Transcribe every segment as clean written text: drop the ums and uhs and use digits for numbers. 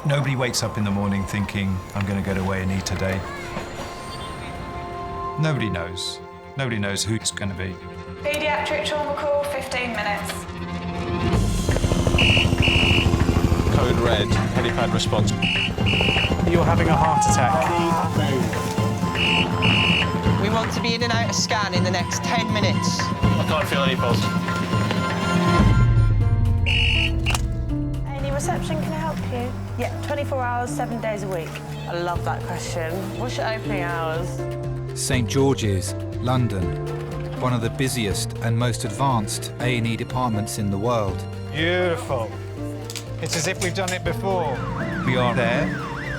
Nobody wakes up in the morning thinking, I'm going to go to A&E today. Nobody knows. Nobody knows who it's going to be. Pediatric trauma call, 15 minutes. Code red, helipad response. You're having a heart attack. We want to be in and out of scan in the next 10 minutes. I can't feel any pulse. Any reception, can I help you? Yeah, 24 hours, 7 days a week. I love that question. What's your opening hours? St George's, London, one of the busiest and most advanced A&E departments in the world. Beautiful. It's as if we've done it before. We are there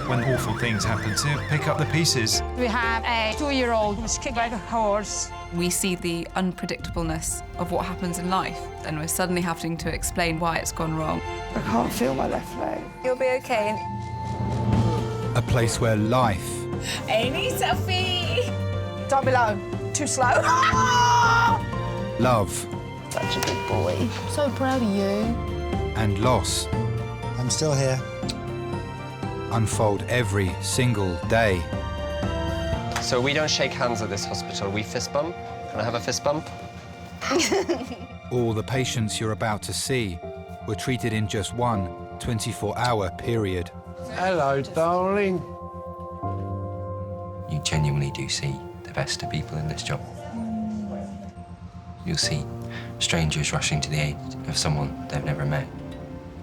when awful things happen to pick up the pieces. We have a 2-year-old who's kicked like a horse. We see the unpredictableness of what happens in life, and we're suddenly having to explain why it's gone wrong. I can't feel my left leg. You'll be okay. A place where life A&E selfie! Down below. Too slow. love Such a good boy. So proud of you. and loss I'm still here. unfold every single day. So we don't shake hands at this hospital, we fist bump. Can I have a fist bump? All the patients you're about to see were treated in just one 24-hour period. Hello, darling. You genuinely do see the best of people in this job. You'll see strangers rushing to the aid of someone they've never met.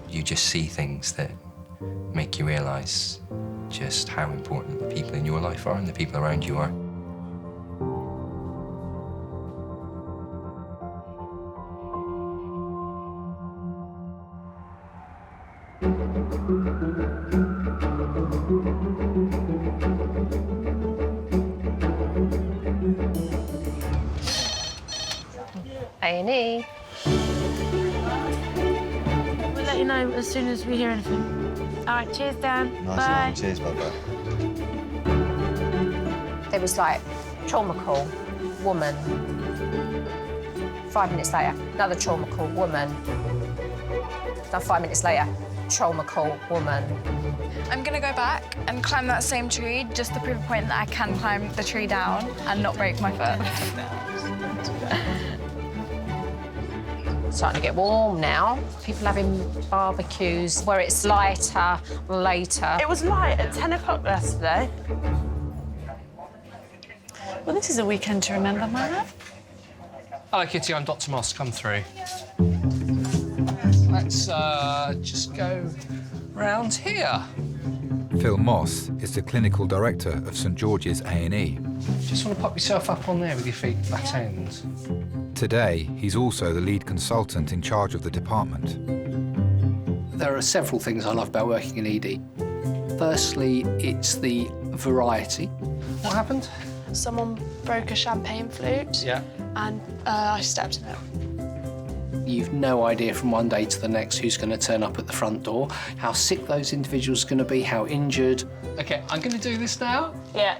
You just see things that make you realise just how important the people in your life are and the people around you are. A&E. We'll let you know as soon as we hear anything. All right, cheers, Dan. Nice Bye. one. Cheers, bye-bye. There was like trauma call, woman. 5 minutes later, another trauma call, woman. Now 5 minutes later, trauma call, woman. I'm gonna go back and climb that same tree just to prove a point that I can climb the tree down and not break my foot. Starting to get warm now. People having barbecues where it's lighter, later. It was light at 10 o'clock yesterday. Well, this is a weekend to remember, my love. Hello, Kitty, I'm Dr. Moss. Come through. Let's just go round here. Phil Moss is the clinical director of St George's A&E. Just want to pop yourself up on there with your feet flat ends. Today, he's also the lead consultant in charge of the department. There are several things I love about working in ED. Firstly, it's the variety. What happened? Someone broke a champagne flute Yeah. and I stepped in it. You've no idea from one day to the next who's going to turn up at the front door, how sick those individuals are going to be, how injured. OK, I'm going to do this now. Yeah.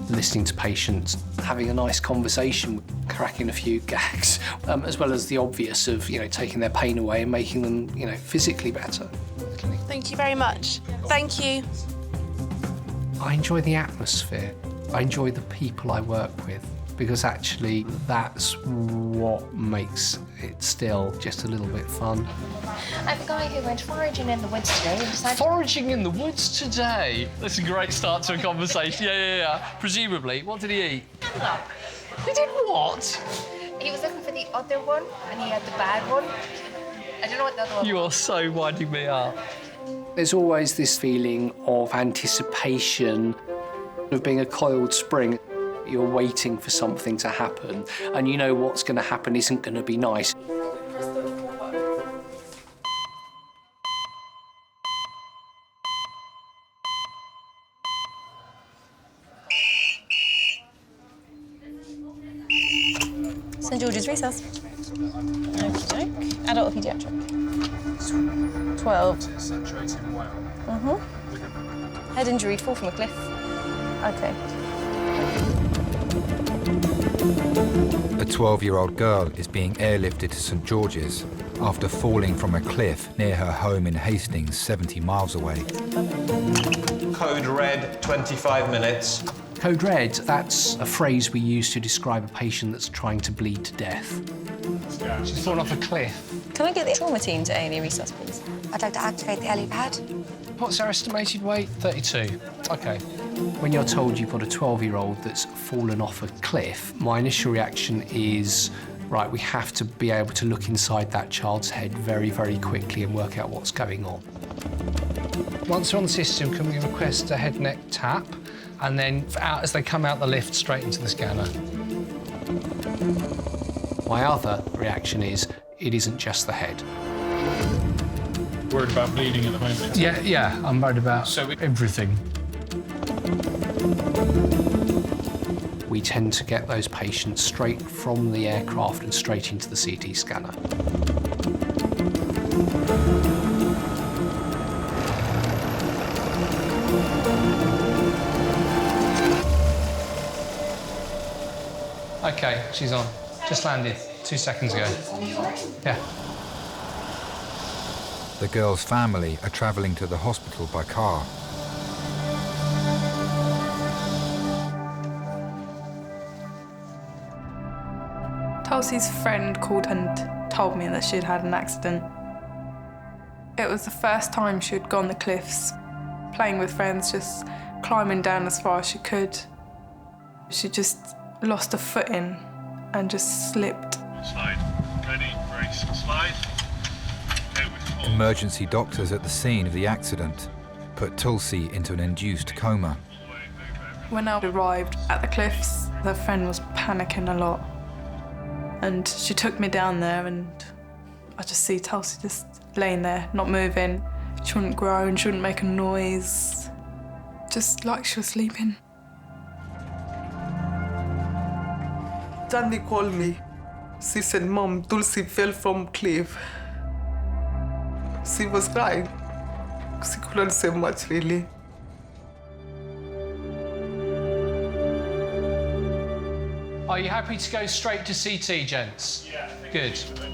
Listening to patients, having a nice conversation, cracking a few gags, as well as the obvious of, taking their pain away and making them, physically better. Thank you very much. Thank you. I enjoy the atmosphere. I enjoy the people I work with, because actually that's what makes it still just a little bit fun. I have a guy who went foraging in the woods today and decided... Foraging in the woods today? That's a great start to a conversation. Yeah. Presumably, what did he eat? He did what? He was looking for the other one, and he had the bad one. I don't know what the other one You are so winding me up. There's always this feeling of anticipation, of being a coiled spring. You're waiting for something to happen, and you know what's going to happen isn't going to be nice. St George's recess. Okey-doke. Adult or pediatric? 12. Head injury, fall from a cliff. Okay. 12-year-old girl is being airlifted to St George's after falling from a cliff near her home in Hastings, 70 miles away. Code red, 25 minutes. Code red, that's a phrase we use to describe a patient that's trying to bleed to death. She's fallen off a cliff. Can I get the trauma team to A&E resus, please? I'd like to activate the helipad. What's her estimated weight? 32. OK. When you're told you've got a 12-year-old that's fallen off a cliff, my initial reaction is, right, we have to be able to look inside that child's head very, very quickly and work out what's going on. Once they're on the system, can we request a head-neck tap? And then out as they come out the lift, straight into the scanner. My other reaction is, it isn't just the head. Worried about bleeding at the moment? Yeah, I'm worried about everything. We tend to get those patients straight from the aircraft and straight into the CT scanner. OK, she's on. Just landed 2 seconds ago. Yeah. The girl's family are travelling to the hospital by car. Tulsi's friend called and told me that she'd had an accident. It was the first time she'd gone the cliffs, playing with friends, just climbing down as far as she could. She just lost a footing and just slipped. Slide. Ready, brace, slide. Emergency doctors at the scene of the accident put Tulsi into an induced coma. When I arrived at the cliffs, her friend was panicking a lot. And she took me down there and I just see Tulsi just laying there, not moving. She wouldn't groan, she wouldn't make a noise, just like she was sleeping. Danny called me. She said, Mom, Tulsi fell from cliff. She was crying. She couldn't say much, really. Are you happy to go straight to CT, gents? Yeah. Good. We're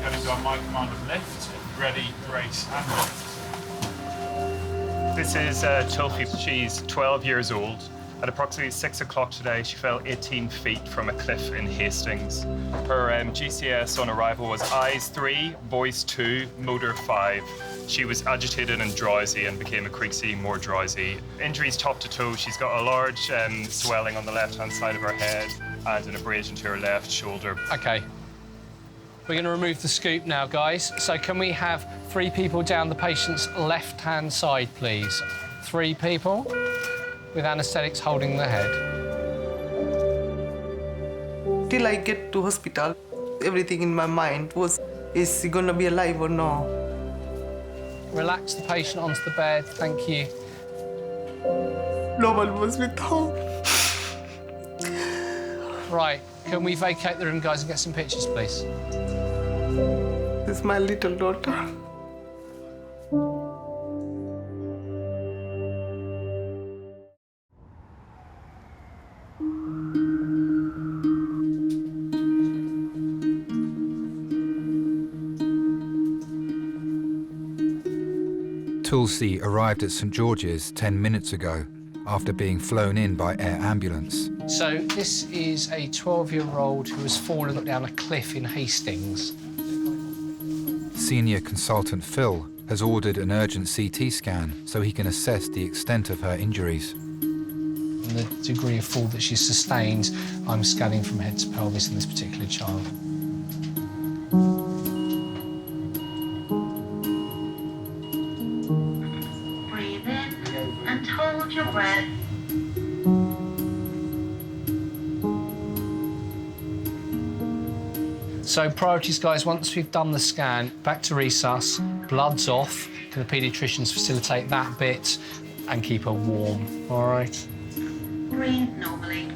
going to go on my command of lift. Ready, brace, and lift. This is Tulsi. She's 12 years old. At approximately 6 o'clock today, she fell 18 feet from a cliff in Hastings. Her GCS on arrival was eyes 3, voice 2, motor 5. She was agitated and drowsy and became increasingly more drowsy. Injuries top to toe. She's got a large swelling on the left-hand side of her head and an abrasion to her left shoulder. OK. We're going to remove the scoop now, guys. So can we have 3 people down the patient's left-hand side, please? 3 people with anaesthetics holding the head. Till I get to hospital, everything in my mind was, is she gonna be alive or no? Relax the patient onto the bed, thank you. No one was with her. Right, can we vacate the room, guys, and get some pictures, please? This is my little daughter. Tulsi arrived at St George's 10 minutes ago after being flown in by air ambulance. So this is a 12-year-old who has fallen down a cliff in Hastings. Senior consultant Phil has ordered an urgent CT scan so he can assess the extent of her injuries. And the degree of fall that she's sustained, I'm scanning from head to pelvis in this particular child. Breathe in and hold your breath. So priorities, guys, once we've done the scan, back to resus, blood's off. Can the paediatricians facilitate that bit and keep her warm, all right? Breathe normally.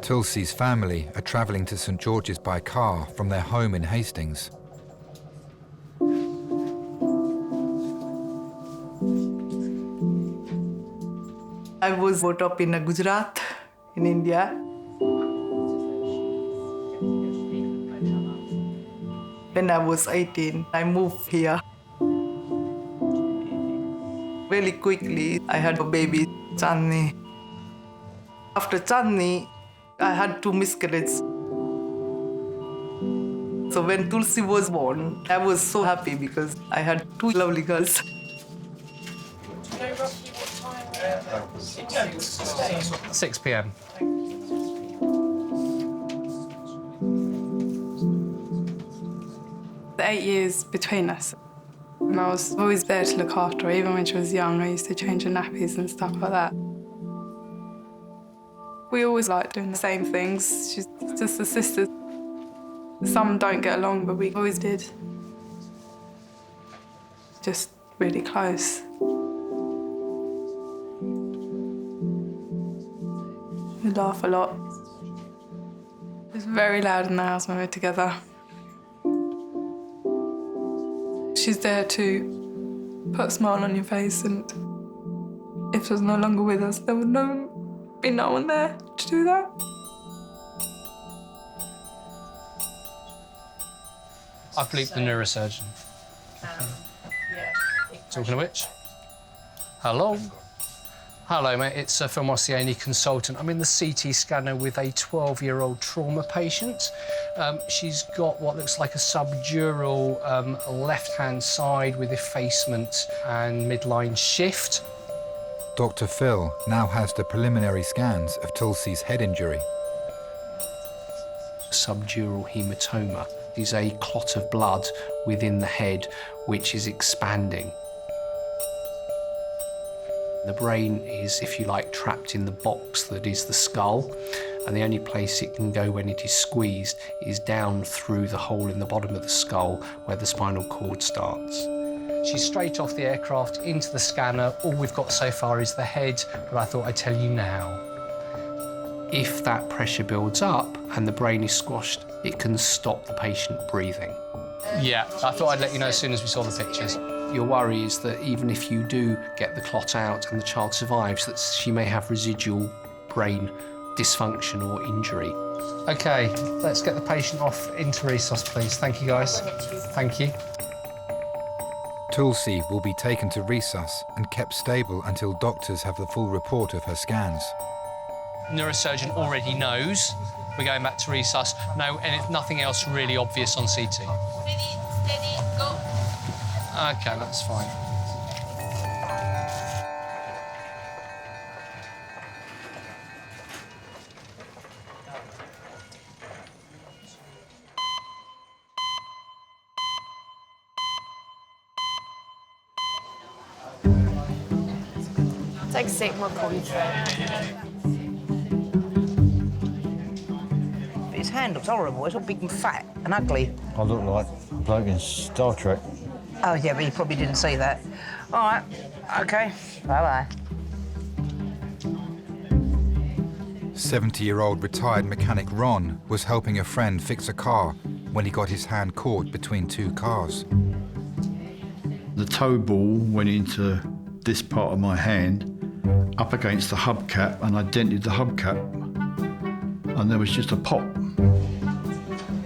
Tulsi's family are travelling to St George's by car from their home in Hastings. I was brought up in Gujarat, in India. When I was 18, I moved here. Really quickly, I had a baby, Chandni. After Chandni, I had 2 miscarriages. So when Tulsi was born, I was so happy because I had 2 lovely girls. 6 p.m. The 8 years between us, and I was always there to look after her. Even when she was young, I used to change her nappies and stuff like that. We always liked doing the same things. She's just a sister. Some don't get along, but we always did. Just really close. We laugh a lot. It's very loud in the house when we're together. She's there to put a smile on your face, and if she's no longer with us, there would be no one there to do that. I bleeped the neurosurgeon. Talking of which. Hello. Hello, mate. It's Phil Moss, the A&E consultant. I'm in the CT scanner with a 12-year-old trauma patient. She's got what looks like a subdural left-hand side with effacement and midline shift. Dr. Phil now has the preliminary scans of Tulsi's head injury. Subdural hematoma is a clot of blood within the head which is expanding. The brain is, if you like, trapped in the box that is the skull, and the only place it can go when it is squeezed is down through the hole in the bottom of the skull where the spinal cord starts. She's straight off the aircraft into the scanner. All we've got so far is the head, but I thought I'd tell you now. If that pressure builds up and the brain is squashed, it can stop the patient breathing. Yeah, I thought I'd let you know as soon as we saw the pictures. Your worry is that even if you do get the clot out and the child survives, that she may have residual brain dysfunction or injury. OK, let's get the patient off into resus, please. Thank you, guys. Thank you. Tulsi will be taken to resus and kept stable until doctors have the full report of her scans. Neurosurgeon already knows. We're going back to resus. No, and nothing else really obvious on CT. Steady, go. OK, that's fine. Take a seat, more coffee. His hand looks horrible. It's all big and fat and ugly. I look like a bloke in Star Trek. Oh, yeah, but you probably didn't see that. All right, OK, bye-bye. 70-year-old retired mechanic Ron was helping a friend fix a car when he got his hand caught between 2 cars. The toe ball went into this part of my hand, up against the hubcap, and I dented the hubcap, and there was just a pop.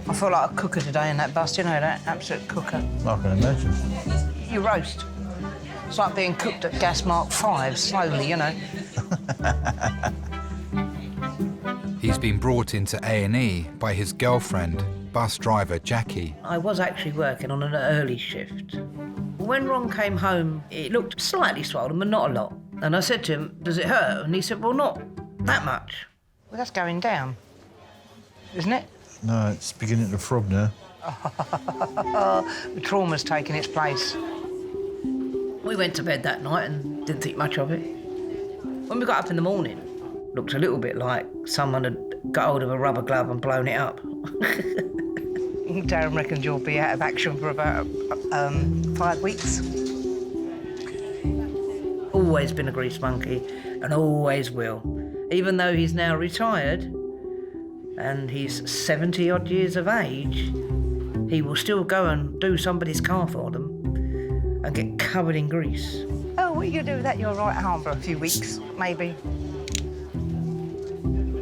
I feel like a cooker today in that bus, you know, that absolute cooker. I can imagine. You roast. It's like being cooked at gas mark 5, slowly, you know. He's been brought into A&E by his girlfriend, bus driver Jackie. I was actually working on an early shift. When Ron came home, it looked slightly swollen, but not a lot. And I said to him, does it hurt? And he said, well, not that much. Well, that's going down, isn't it? No, it's beginning to throb now. The trauma's taken its place. We went to bed that night and didn't think much of it. When we got up in the morning, it looked a little bit like someone had got hold of a rubber glove and blown it up. Darren reckons you'll be out of action for about 5 weeks. Always been a grease monkey and always will. Even though he's now retired and he's 70-odd years of age, he will still go and do somebody's car for them and get covered in grease. Oh, what are you going to do with that? You're right at home for a few weeks, maybe.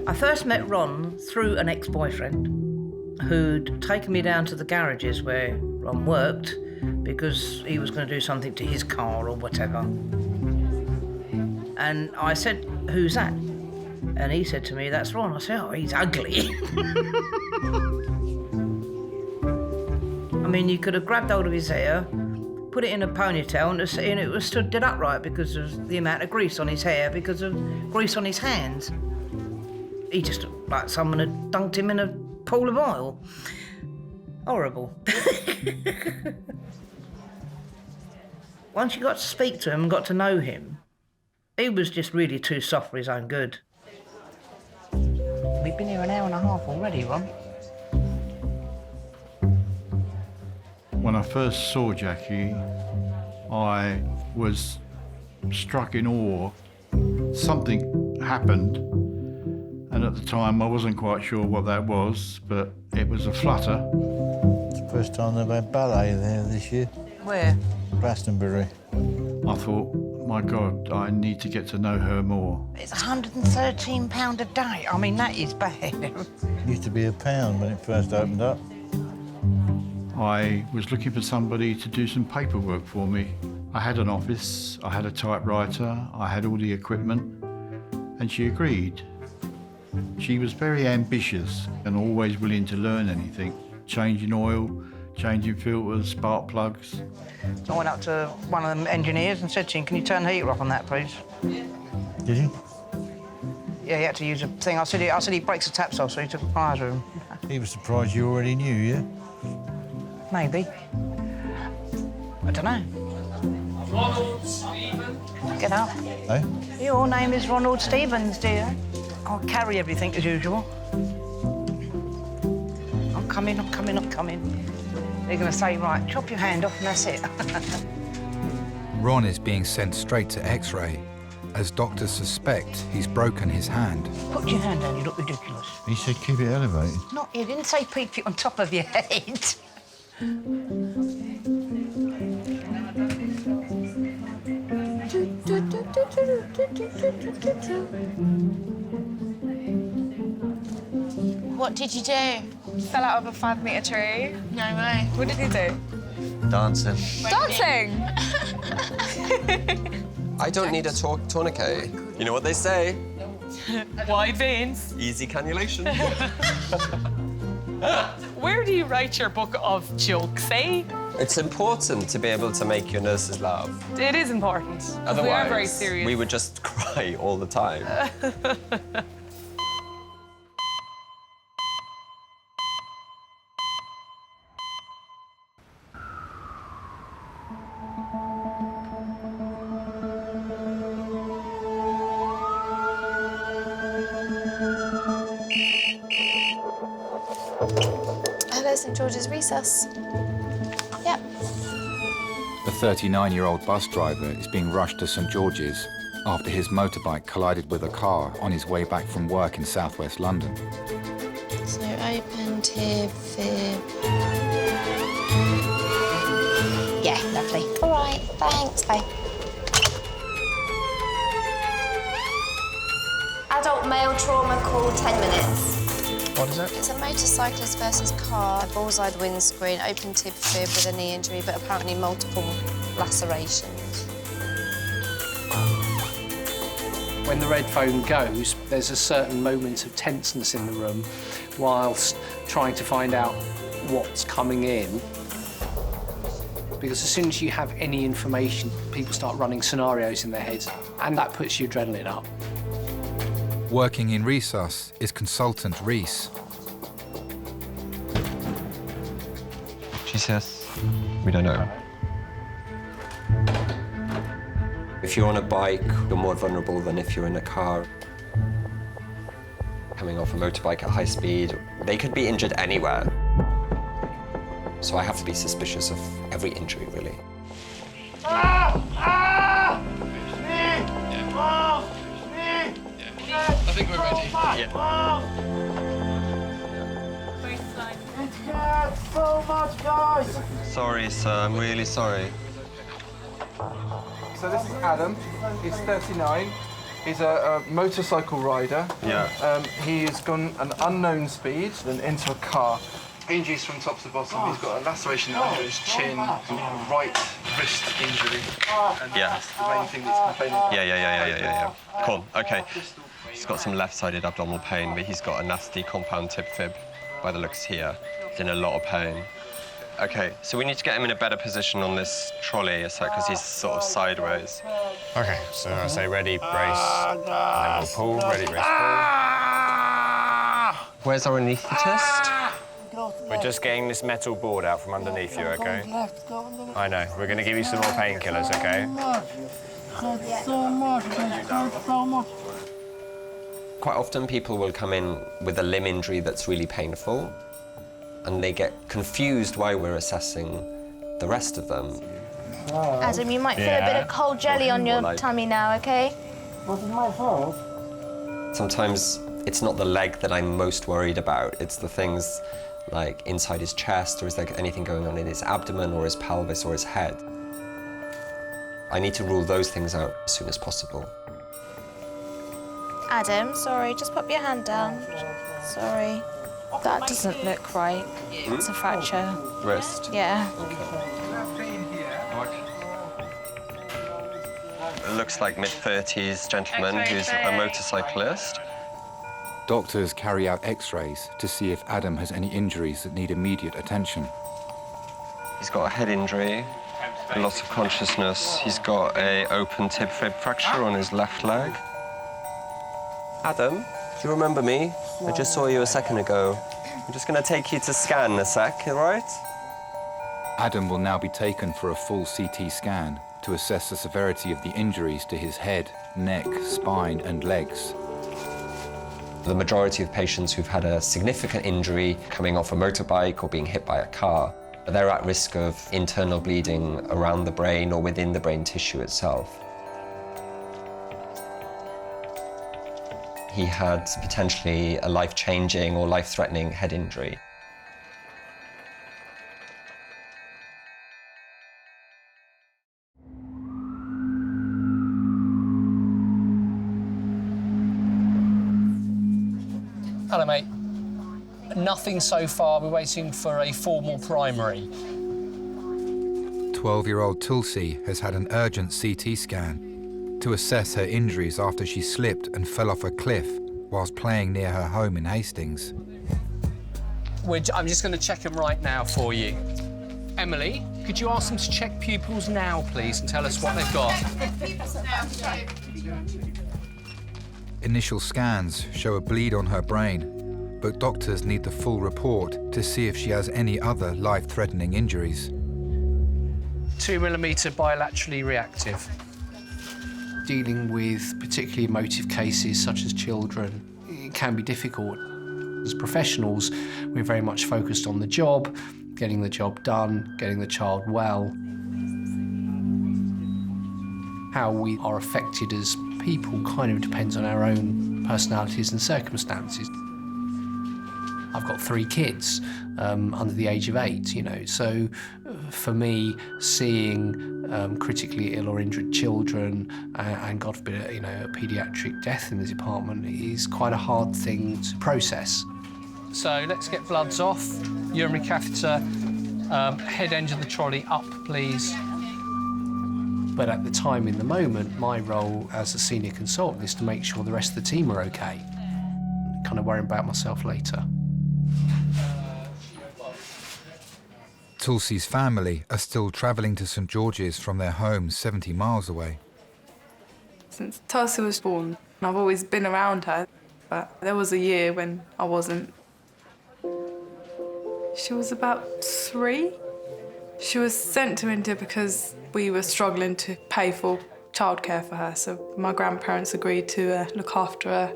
I first met Ron through an ex-boyfriend who'd taken me down to the garages where Ron worked because he was going to do something to his car or whatever. And I said, "Who's that?" And he said to me, "That's Ron." I said, "Oh, he's ugly." I mean, you could have grabbed hold of his hair, put it in a ponytail, and it was stood dead upright because of the amount of grease on his hair, because of grease on his hands. He just looked like someone had dunked him in a pool of oil. Horrible. Once you got to speak to him and got to know him, he was just really too soft for his own good. We've been here an hour and a half already, Ron. When I first saw Jackie, I was struck in awe. Something happened, and at the time I wasn't quite sure what that was, but it was a flutter. It's the first time they've had ballet there this year. Where? Glastonbury. I thought, my God, I need to get to know her more. It's £113 a day. I mean, that is bad. It used to be £1 when it first opened up. I was looking for somebody to do some paperwork for me. I had an office, I had a typewriter, I had all the equipment, and she agreed. She was very ambitious and always willing to learn anything. Changing oil, changing filters, spark plugs. So I went up to one of the engineers and said to him, "Can you turn the heater off on that, please?" Did you? Yeah, he had to use a thing. I said he breaks the taps off, so he took a fire to him. He was surprised you already knew, yeah? Maybe. I don't know. Ronald Stevens. Get up. Hey? Your name is Ronald Stevens, dear. I'll carry everything as usual. I'm coming. They're going to say, "Right, chop your hand off," and that's it. Ron is being sent straight to X-ray, as doctors suspect he's broken his hand. Put your hand down, you look ridiculous. He said keep it elevated. Not, he didn't say keep it on top of your head. What did you do? Fell out of a 5-metre tree. No way. What did you do? Dancing. Dancing? I don't need a tourniquet. You know what they say? Wide veins. Easy cannulation. Where do you write your book of jokes, eh? It's important to be able to make your nurses laugh. It is important. Otherwise, we are very serious. we would just cry all the time. Hello, St George's Recess. Yep. A 39-year-old bus driver is being rushed to St George's after his motorbike collided with a car on his way back from work in southwest London. So open, tib, fib. Yeah, lovely. All right, thanks, bye. Adult male trauma call, 10 minutes. What is it? It's a motorcyclist versus car, bullseye windscreen, open tib fib with a knee injury, but apparently multiple lacerations. When the red phone goes, there's a certain moment of tenseness in the room whilst trying to find out what's coming in. Because as soon as you have any information, people start running scenarios in their heads, and that puts your adrenaline up. Working in Resus is consultant Reese. GCS? We don't know. If you're on a bike, you're more vulnerable than if you're in a car. Coming off a motorbike at high speed, they could be injured anywhere. So I have to be suspicious of every injury, really. I think we're ready. So much, guys. Sorry, sir. I'm really sorry. So this is Adam. He's 39. He's a motorcycle rider. Yeah. He's gone an unknown speed, then into a car. Injuries from top to bottom. He's got a laceration under his chin, and a right wrist injury. And that's the main thing that's complaining about. Yeah. Cool, okay. He's got some left-sided abdominal pain, but he's got a nasty compound tib fib by the looks here. He's in a lot of pain. Okay, so we need to get him in a better position on this trolley a sec, because he's sort of sideways. Okay, so I say ready, brace, and then we'll pull, ready, brace, pull. Where's our anaesthetist? We're just getting this metal board out from underneath you, okay? I know. We're going to give you some more painkillers, okay? Quite often people will come in with a limb injury that's really painful, and they get confused why we're assessing the rest of them. Adam, you might feel a bit of cold jelly on your tummy now, okay? Wasn't my fault. Sometimes it's not the leg that I'm most worried about, it's the things like inside his chest, or is there anything going on in his abdomen or his pelvis or his head? I need to rule those things out as soon as possible. Adam, sorry, just put your hand down. Sorry. That doesn't look right. It's a fracture. Wrist? Yeah. It looks like mid-30s gentleman who's a motorcyclist. Doctors carry out x-rays to see if Adam has any injuries that need immediate attention. He's got a head injury, a loss of consciousness. He's got an open tib fib fracture on his left leg. Adam, do you remember me? I just saw you a second ago. I'm just going to take you to scan in a sec, all right? Adam will now be taken for a full CT scan to assess the severity of the injuries to his head, neck, spine and legs. The majority of patients who've had a significant injury coming off a motorbike or being hit by a car, they're at risk of internal bleeding around the brain or within the brain tissue itself. He had potentially a life-changing or life-threatening head injury. Hello, mate. Nothing so far. We're waiting for a formal primary. 12-year-old Tulsi has had an urgent CT scan to assess her injuries after she slipped and fell off a cliff whilst playing near her home in Hastings. I'm just going to check them right now for you. Emily, could you ask them to check pupils now, please, and tell us what they've got? Initial scans show a bleed on her brain, but doctors need the full report to see if she has any other life-threatening injuries. 2 millimetre bilaterally reactive. Dealing with particularly emotive cases such as children, it can be difficult. As professionals, we're very much focused on the job, getting the job done, getting the child well. How we are affected as people kind of depends on our own personalities and circumstances. I've got 3 kids under the age of 8, you know, so for me, seeing critically ill or injured children and, God forbid, you know, a paediatric death in the department is quite a hard thing to process. So let's get bloods off. Urinary catheter, head end of the trolley up, please. But at the time, in the moment, my role as a senior consultant is to make sure the rest of the team are okay. Kind of worrying about myself later. Tulsi's family are still travelling to St George's from their home 70 miles away. Since Tulsi was born, I've always been around her, but there was a year when I wasn't. She was about 3. She was sent to India because we were struggling to pay for childcare for her, so my grandparents agreed to look after her.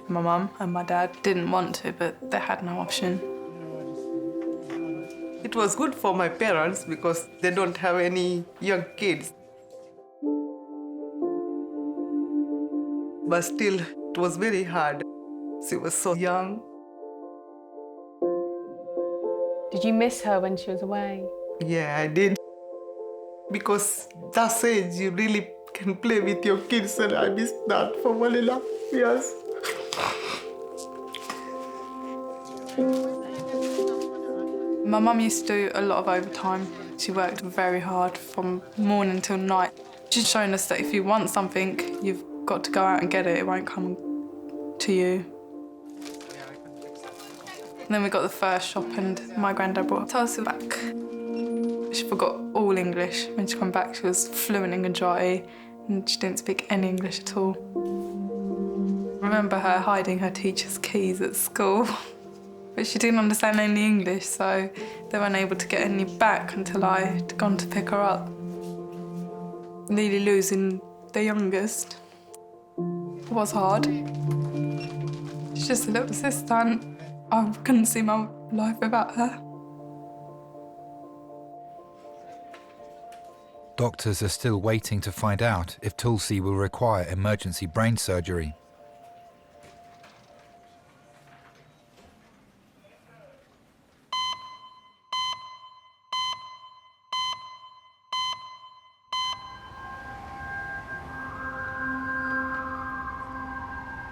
My mum and my dad didn't want to, but they had no option. It was good for my parents because they don't have any young kids. But still, it was very hard. She was so young. Did you miss her when she was away? Yeah, I did. Because that age, you really can play with your kids, and I miss that for Manila. Yes. My mum used to do a lot of overtime. She worked very hard from morning till night. She's shown us that if you want something, you've got to go out and get it. It won't come to you. And then we got the first shop, and my granddad brought Tulsi back. She forgot all English. When she came back, she was fluent in Gujarati, and she didn't speak any English at all. I remember her hiding her teacher's keys at school. But she didn't understand any English, so they weren't able to get any back until I'd gone to pick her up. Nearly losing the youngest was hard. She's just a little sister, and I couldn't see my life without her. Doctors are still waiting to find out if Tulsi will require emergency brain surgery.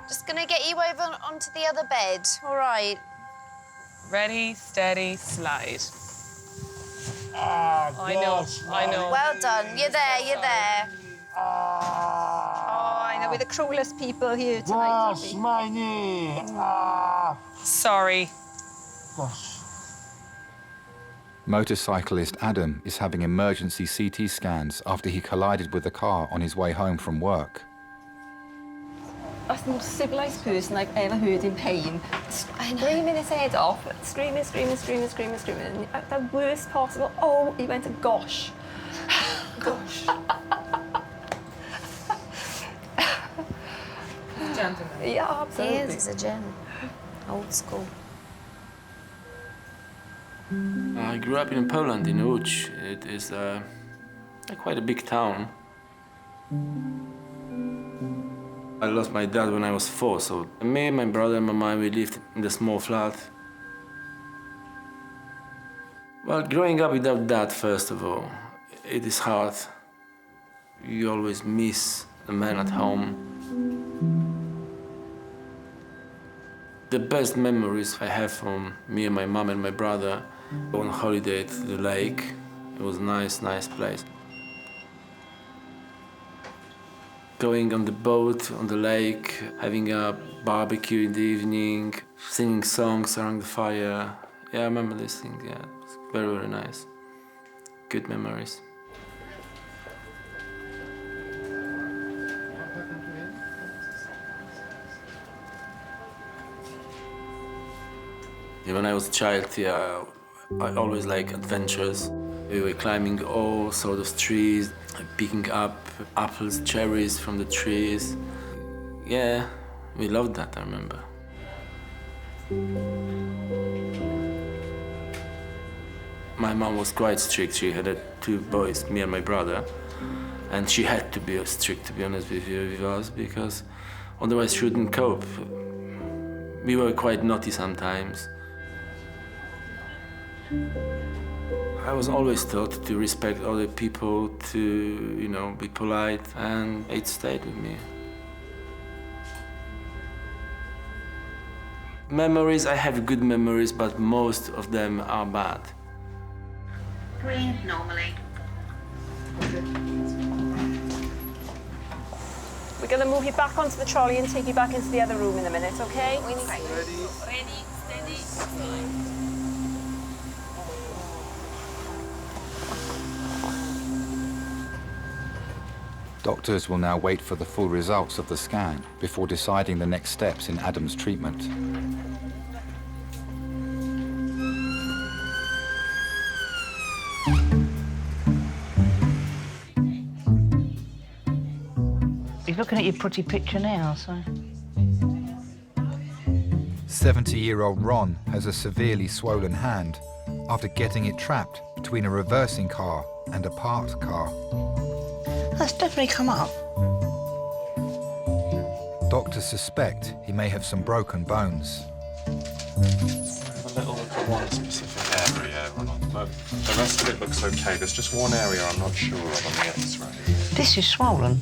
Just gonna get you over onto the other bed, all right? Ready, steady, slide. I know. Well done. You're there, you're there. Oh, I know, we're the cruelest people here tonight. Gosh, my knee. Sorry. Motorcyclist Adam is having emergency CT scans after he collided with a car on his way home from work. That's the most civilised person I've ever heard in pain. Screaming his head off, screaming. And at the worst possible, oh, he went, gosh. Gosh. Gentleman. Yeah, absolutely. He is, he's a gent. Old school. I grew up in Poland, in Łódź. It is quite a big town. I lost my dad when I was 4, so me, my brother and my mom, we lived in the small flat. Well, growing up without dad, first of all, it is hard. You always miss a man at home. The best memories I have from me and my mom and my brother on holiday to the lake. It was a nice place. Going on the boat, on the lake, having a barbecue in the evening, singing songs around the fire. Yeah, I remember these things, yeah. It was very, very nice. Good memories. When I was a child, yeah, I always liked adventures. We were climbing all sorts of trees, picking up apples, cherries from the trees. Yeah, we loved that, I remember. My mom was quite strict. She had 2 boys, me and my brother, and she had to be strict, to be honest with you, with us, because otherwise she wouldn't cope. We were quite naughty sometimes. I was always taught to respect other people, to, you know, be polite, and it stayed with me. Memories, I have good memories, but most of them are bad. Breathe normally. We're going to move you back onto the trolley and take you back into the other room in a minute, OK? Ready, steady, slide. Doctors will now wait for the full results of the scan before deciding the next steps in Adam's treatment. He's looking at your pretty picture now, so... 70-year-old Ron has a severely swollen hand after getting it trapped between a reversing car and a parked car. That's definitely come up. Doctors suspect he may have some broken bones. A little look at one specific area, but the rest of it looks okay. There's just one area I'm not sure of on the X-ray. This is swollen.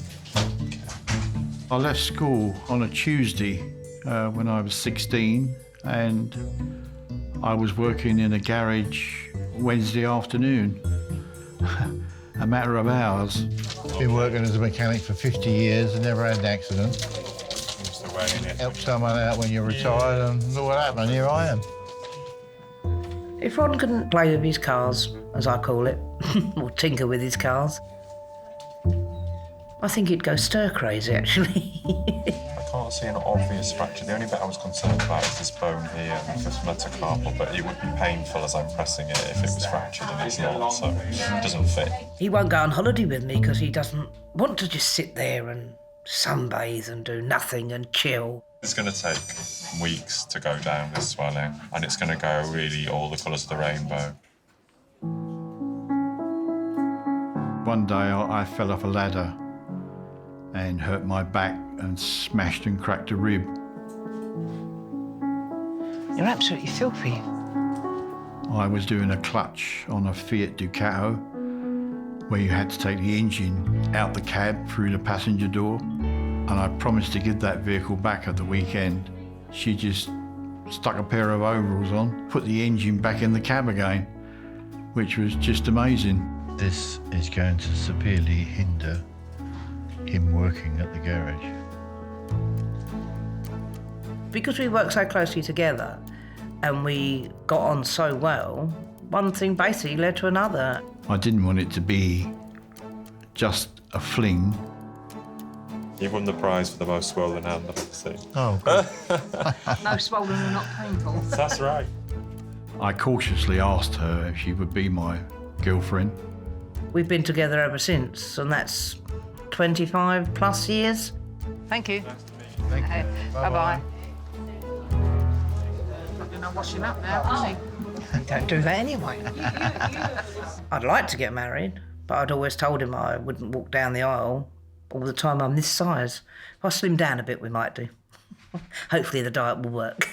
I left school on a Tuesday when I was 16, and I was working in a garage Wednesday afternoon. A matter of hours. Been working as a mechanic for 50 years and never had an accident. Help someone out when you're retired, and look what happened, here I am. If Ron couldn't play with his cars, as I call it, or tinker with his cars, I think he'd go stir-crazy, actually. I can't see an obvious fracture. The only bit I was concerned about is this bone here and this metacarpal, but it would be painful as I'm pressing it if it was fractured, and it's not, so it doesn't fit. He won't go on holiday with me because he doesn't want to just sit there and sunbathe and do nothing and chill. It's going to take weeks to go down, this swelling, and it's going to go really all the colours of the rainbow. One day I fell off a ladder and hurt my back and smashed and cracked a rib. You're absolutely filthy. I was doing a clutch on a Fiat Ducato where you had to take the engine out the cab through the passenger door, and I promised to give that vehicle back at the weekend. She just stuck a pair of overalls on, put the engine back in the cab again, which was just amazing. This is going to severely hinder him working at the garage. Because we worked so closely together and we got on so well, one thing basically led to another. I didn't want it to be just a fling. You won the prize for the most swollen hand I've ever seen. Oh, good. No swollen and not painful. That's right. I cautiously asked her if she would be my girlfriend. We've been together ever since, and that's 25 plus years. Thank you. Thank you. Bye-bye. You're not washing up now, is he? Don't do that anyway. I'd like to get married, but I'd always told him I wouldn't walk down the aisle all the time I'm this size. If I slim down a bit, we might do. Hopefully the diet will work.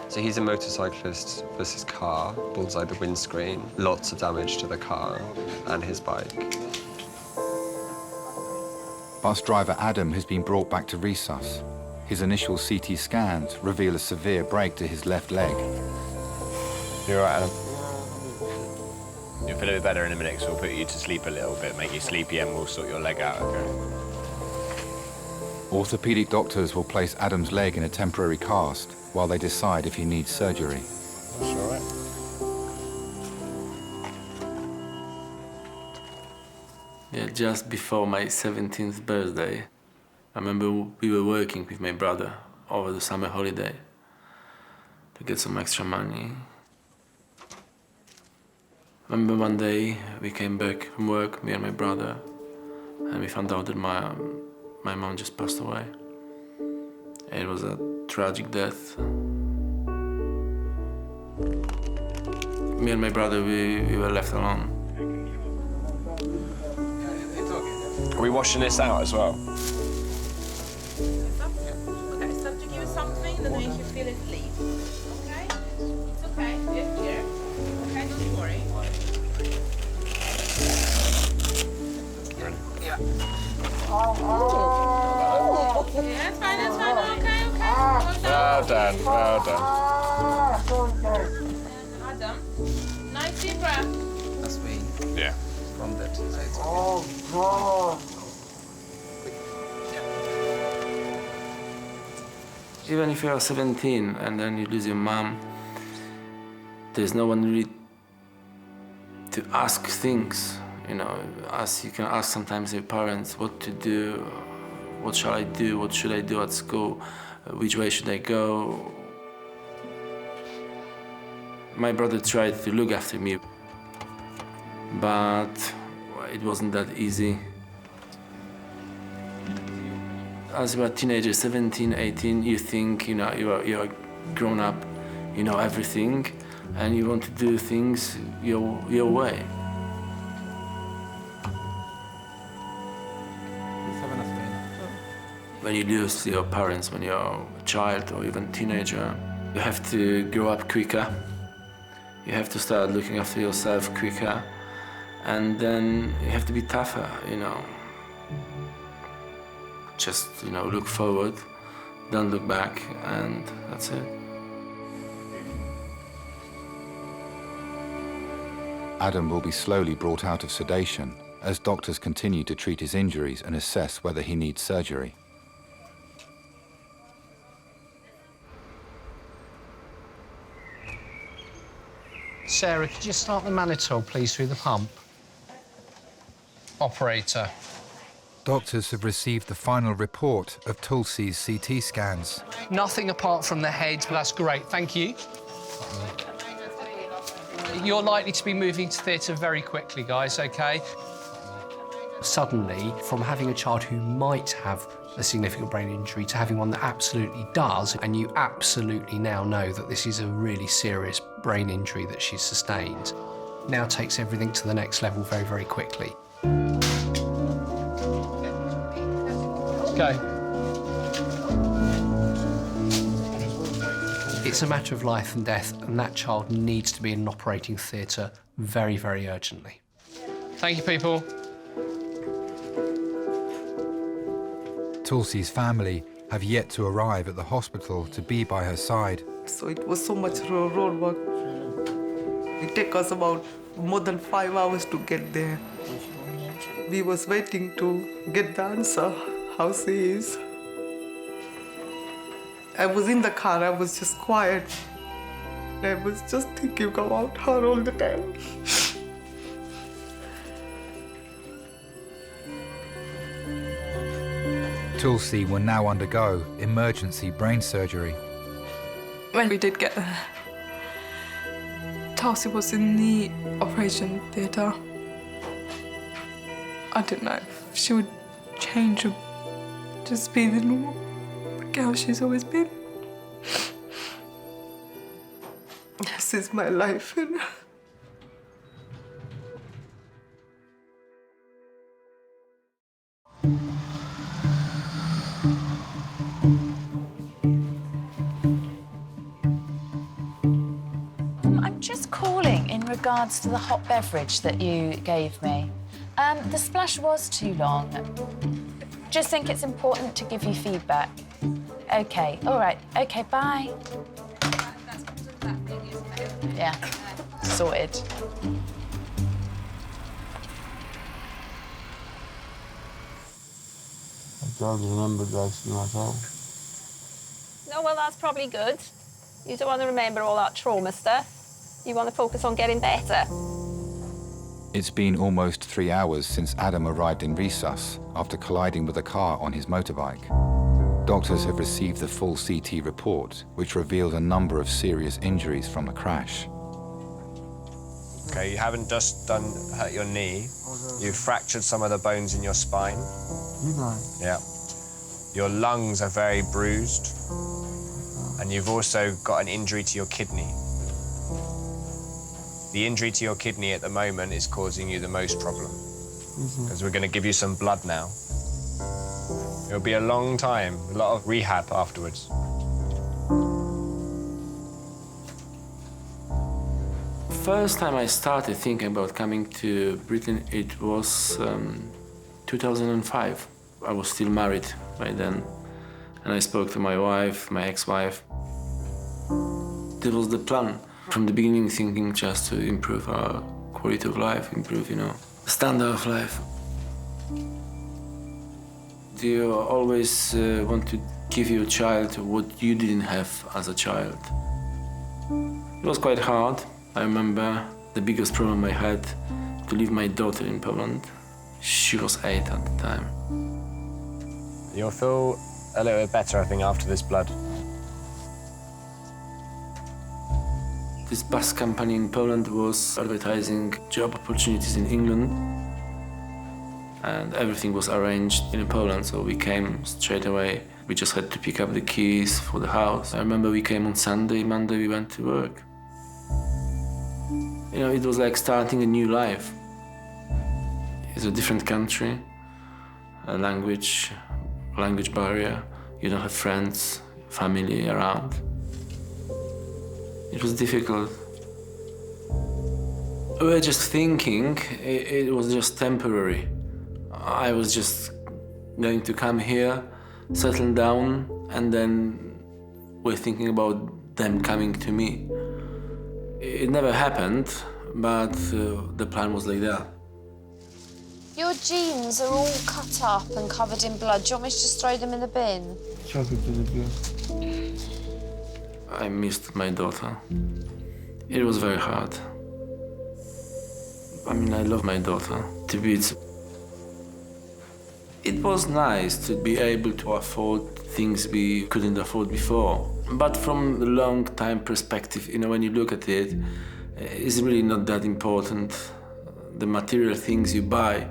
So he's a motorcyclist versus car, bullseye the windscreen, lots of damage to the car and his bike. Bus driver Adam has been brought back to resus. His initial CT scans reveal a severe break to his left leg. You all right, Adam? You'll feel a bit better in a minute, so we'll put you to sleep a little bit, make you sleepy, and we'll sort your leg out, okay? Orthopedic doctors will place Adam's leg in a temporary cast while they decide if he needs surgery. That's all right. Yeah, just before my 17th birthday, I remember we were working with my brother over the summer holiday to get some extra money. I remember one day we came back from work, me and my brother, and we found out that my mom just passed away. It was a tragic death. Me and my brother, we were left alone. Are we washing this out as well? Okay, so to give you something that makes you feel it leave. Okay? It's okay. Here. Okay, don't worry. Yeah. Yeah, that's fine, that's fine. Okay, okay. Well done, well done. Adam, nice deep breath. That's me. Yeah. From that. So it's God. Even if you are 17 and then you lose your mom, there's no one really to ask things. You know, you can ask sometimes your parents what to do, what shall I do, what should I do at school, which way should I go. My brother tried to look after me, but it wasn't that easy. As you are a teenager, 17, 18, you think, you know, you're grown up, you know everything, and you want to do things your way. When you lose your parents when you're a child or even teenager, you have to grow up quicker. You have to start looking after yourself quicker. And then you have to be tougher, you know. Just, you know, look forward, don't look back, and that's it. Adam will be slowly brought out of sedation as doctors continue to treat his injuries and assess whether he needs surgery. Sarah, could you start the mannitol, please, through the pump? Operator. Doctors have received the final report of Tulsi's CT scans. Nothing apart from the head, but that's great. Thank you. You're likely to be moving to theatre very quickly, guys, OK? Suddenly, from having a child who might have a significant brain injury to having one that absolutely does, and you absolutely now know that this is a really serious brain injury that she's sustained, now takes everything to the next level very, very quickly. Go. It's a matter of life and death, and that child needs to be in an operating theatre very, very urgently. Thank you, people. Tulsi's family have yet to arrive at the hospital to be by her side. So it was so much road work. It took us about more than 5 hours to get there. We was waiting to get the answer, how she is. I was in the car, I was just quiet. I was just thinking about her all the time. Tulsi will now undergo emergency brain surgery. When we did get there, Tulsi was in the operation theatre. I didn't know if she would change or just be the normal girl she's always been. This is my life. I'm just calling in regards to the hot beverage that you gave me. The splash was too long. Just think it's important to give you feedback. OK, all right. OK, bye. Yeah, sorted. I don't remember the accident at all. No, well, that's probably good. You don't want to remember all that trauma stuff. You want to focus on getting better. It's been almost 3 hours since Adam arrived in Resus after colliding with a car on his motorbike. Doctors have received the full CT report, which revealed a number of serious injuries from the crash. Okay, you haven't just hurt your knee. You've fractured some of the bones in your spine. Yeah. Your lungs are very bruised. And you've also got an injury to your kidney. The injury to your kidney at the moment is causing you the most problem. Because we're going to give you some blood now. It'll be a long time, a lot of rehab afterwards. First time I started thinking about coming to Britain, it was 2005. I was still married by then. And I spoke to my wife, my ex-wife. That was the plan. From the beginning, thinking just to improve our quality of life, improve, you know, standard of life. Do you always want to give your child what you didn't have as a child? It was quite hard. I remember the biggest problem I had to leave my daughter in Poland. She was 8 at the time. You'll feel a little bit better, I think, after this blood. This bus company in Poland was advertising job opportunities in England. And everything was arranged in Poland, so we came straight away. We just had to pick up the keys for the house. I remember we came on Sunday, Monday we went to work. You know, it was like starting a new life. It's a different country, a language language barrier, you don't have friends, family around. It was difficult. We were just thinking it was just temporary. I was just going to come here, settle down, and then we're thinking about them coming to me. It never happened, but the plan was like that. Your jeans are all cut up and covered in blood. Do you want me to just throw them in the bin? Chuck it to the bin. I missed my daughter. It was very hard. I mean, I love my daughter to bits. It was nice to be able to afford things we couldn't afford before. But from the long time perspective, you know, when you look at it, it's really not that important. The material things you buy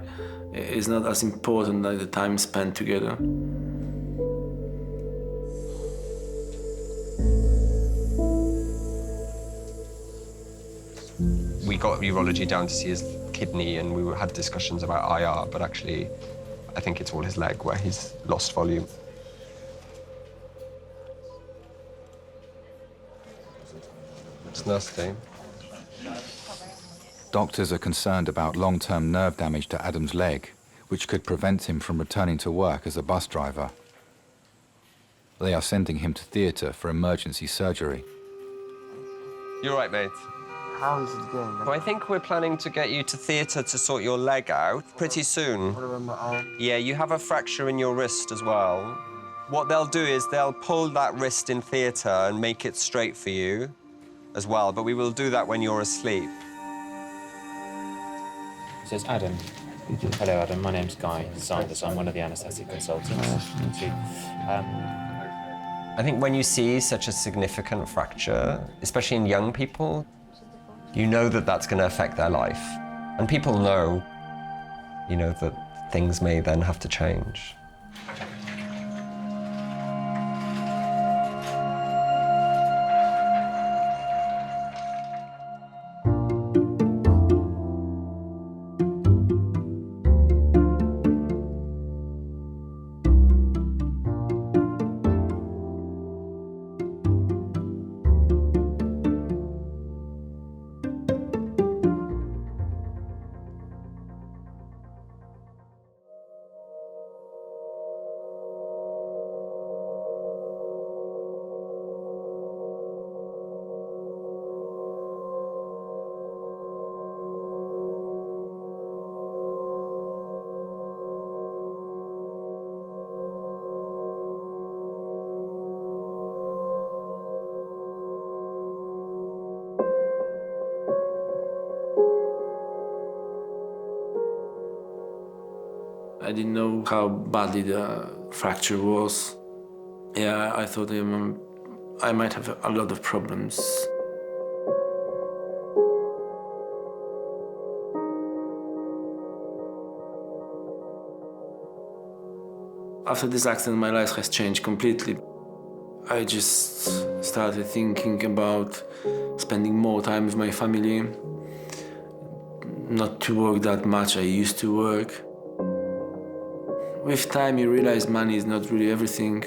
is not as important as the time spent together. We got urology down to see his kidney and we had discussions about IR, but actually I think it's all his leg where he's lost volume. It's nasty. Doctors are concerned about long-term nerve damage to Adam's leg, which could prevent him from returning to work as a bus driver. They are sending him to theatre for emergency surgery. You're right, mate. How is it going? Well, I think we're planning to get you to theatre to sort your leg out pretty soon. What about my arm? Yeah, you have a fracture in your wrist as well. What they'll do is they'll pull that wrist in theatre and make it straight for you as well, but we will do that when you're asleep. So it's Adam. Hello, Adam. My name's Guy. Signed this. I'm one of the anaesthetic consultants. I think when you see such a significant fracture, especially in young people, you know that that's going to affect their life. And people know, you know, that things may then have to change. I didn't know how badly the fracture was. Yeah, I thought I might have a lot of problems. After this accident, my life has changed completely. I just started thinking about spending more time with my family, not to work that much I used to work. With time, you realize money is not really everything.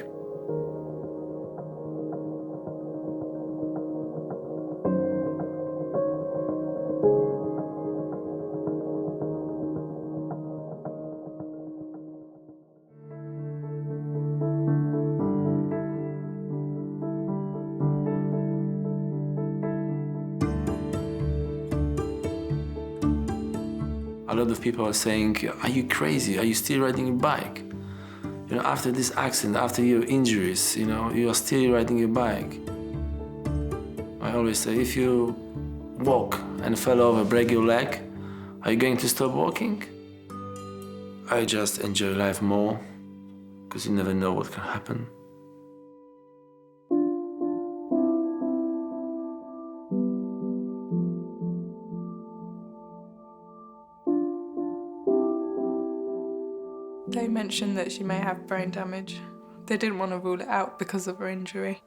A lot of people are saying, are you crazy? Are you still riding a bike? You know, after this accident, after your injuries, you know, you are still riding a bike. I always say, if you walk and fell over, break your leg, are you going to stop walking? I just enjoy life more, because you never know what can happen. They mentioned that she may have brain damage. They didn't want to rule it out because of her injury.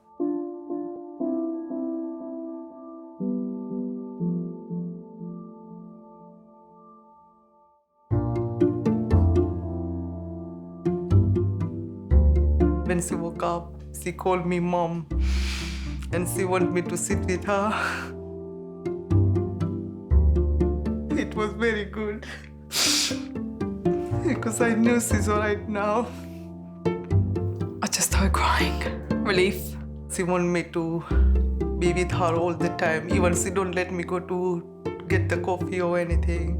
When she woke up, she called me Mom, and she wanted me to sit with her. It was very good, because I knew she's all right now. I just started crying. Relief. She wanted me to be with her all the time. Even she don't let me go to get the coffee or anything.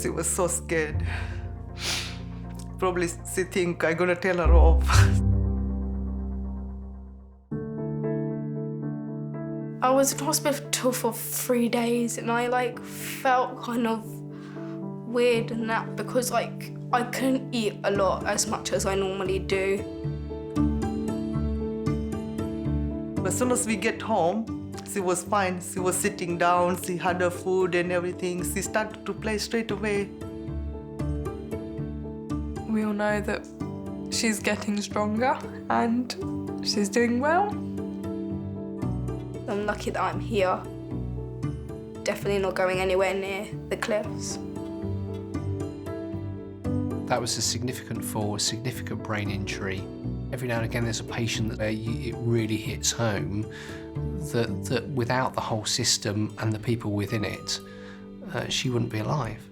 She was so scared. Probably she think I'm gonna tell her off. I was in hospital for 3 days and I felt kind of weird and that because I couldn't eat a lot as much as I normally do. As soon as we get home, she was fine. She was sitting down, she had her food and everything. She started to play straight away. We all know that she's getting stronger and she's doing well. I'm lucky that I'm here. Definitely not going anywhere near the cliffs. That was a significant fall, a significant brain injury. Every now and again there's a patient that it really hits home that without the whole system and the people within it, she wouldn't be alive.